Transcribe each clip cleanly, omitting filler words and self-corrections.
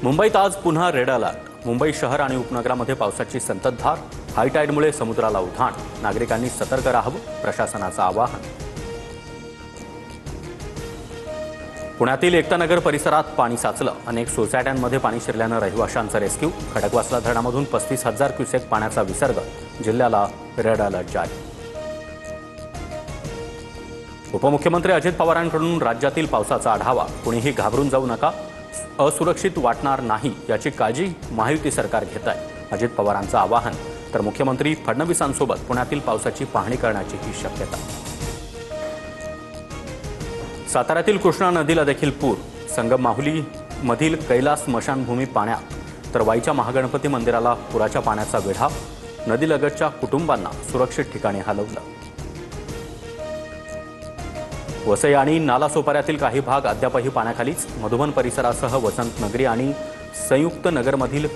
मुंबईत आज पुन्हा रेड अलर्ट। मुंबई शहर आणि उपनगरामध्ये पावसाची संततधार। हाय टाइडमुळे समुद्राला उधाण। नागरिकांनी सतर्क राहावं, प्रशासनाचं आवाहन। पुण्यातील एकता नगर परिसरात पाणी साचलं। अनेक सोसायट्यांमध्ये पाणी शिरल्यानं रहिवाशांचं रेस्क्यू। खडकवासला धरणामधून 35,000 क्युसेक पाण्याचा विसर्ग। जिल्ह्याला रेड अलर्ट जारी। उपमुख्यमंत्री अजित पवारांकडून राज्यातील पावसाचा आढावा। कुणीही घाबरून जाऊ नका, असुरक्षित वाटणार नाही याची काळजी महायुती सरकार घेत आहे, अजित पवारांचं आवाहन। तर मुख्यमंत्री फडणवीसांसोबत पुण्यातील पावसाची पाहणी करण्याची ही शक्यता। साताऱ्यातील कृष्णा नदीला देखील पूर। संगम माहुली मधील कैलास स्मशानभूमी पाण्यात, तर वाईच्या महागणपती मंदिराला पुराच्या पाण्याचा वेढा। नदीलगतच्या कुटुंबांना सुरक्षित ठिकाणी हलवलं। वसई आणि नालासोपाऱ्यातील काही भाग अद्यापही पाण्याखालीच। मधुबन परिसरासह वसंत नगरी आणि संयुक्त नगरमधील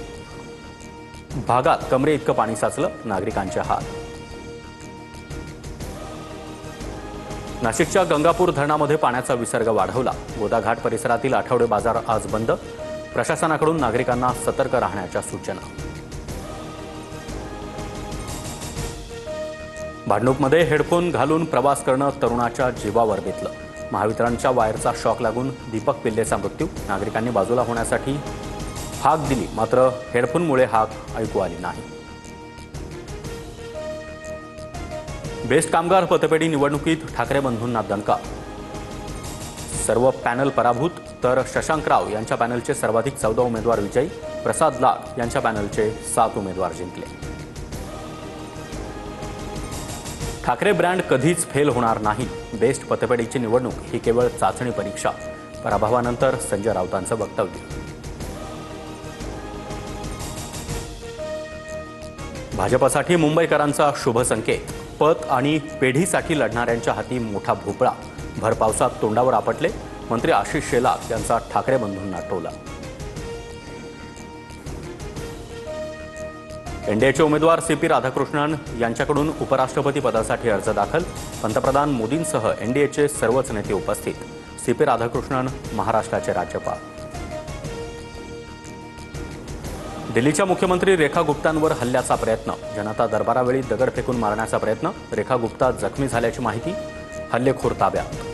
भागात कमरे इतकं पाणी साचलं। नागरिकांचे हाल। नाशिकच्या गंगापूर धरणामध्ये पाण्याचा विसर्ग वाढवला। गोदाघाट परिसरातील आठवडे बाजार आज बंद। प्रशासनाकडून नागरिकांना सतर्क राहण्याच्या सूचना। भांडूपमध्ये हेडफोन घालून प्रवास करणं तरुणाच्या जीवावर बेतलं। महावितरणच्या वायरचा शॉक लागून दीपक पिल्लेचा मृत्यू। नागरिकांनी बाजूला होण्यासाठी हाक दिली, मात्र हेडफोनमुळे हाक ऐकू आली नाही। बेस्ट कामगार पतपेढी निवडणुकीत ठाकरे बंधूंना दणका। सर्व पॅनल पराभूत, तर शशांकराव यांच्या पॅनलचे सर्वाधिक 14 उमेदवार विजयी। प्रसाद लाड यांच्या पॅनलचे 7 उमेदवार जिंकले। ठाकरे ब्रँड कधीच फेल होणार नाही। बेस्ट पतपेढीची निवडणूक ही केवळ चाचणी परीक्षा। पराभवानंतर संजय राऊतांचं वक्तव्य। भाजपसाठी मुंबईकरांचा शुभ संकेत। पत आणि पेढीसाठी लढणाऱ्यांच्या हाती मोठा भोपळा। भर पावसात तोंडावर आपटले। मंत्री आशिष शेलार यांचा ठाकरे बंधूंना टोला। एनडीएचे उमेदवार सीपी राधाकृष्णन यांच्याकडून उपराष्ट्रपती पदासाठी अर्ज दाखल। पंतप्रधान मोदींसह एनडीएचे सर्वच नेते उपस्थित। सीपी राधाकृष्णन महाराष्ट्राचे राज्यपाल। दिल्लीच्या मुख्यमंत्री रेखा गुप्तांवर हल्ल्याचा प्रयत्न। जनता दरबारावेळी दगड फेकून मारण्याचा प्रयत्न। रेखा गुप्ता जखमी झाल्याची माहिती। हल्लेखोर ताब्यात।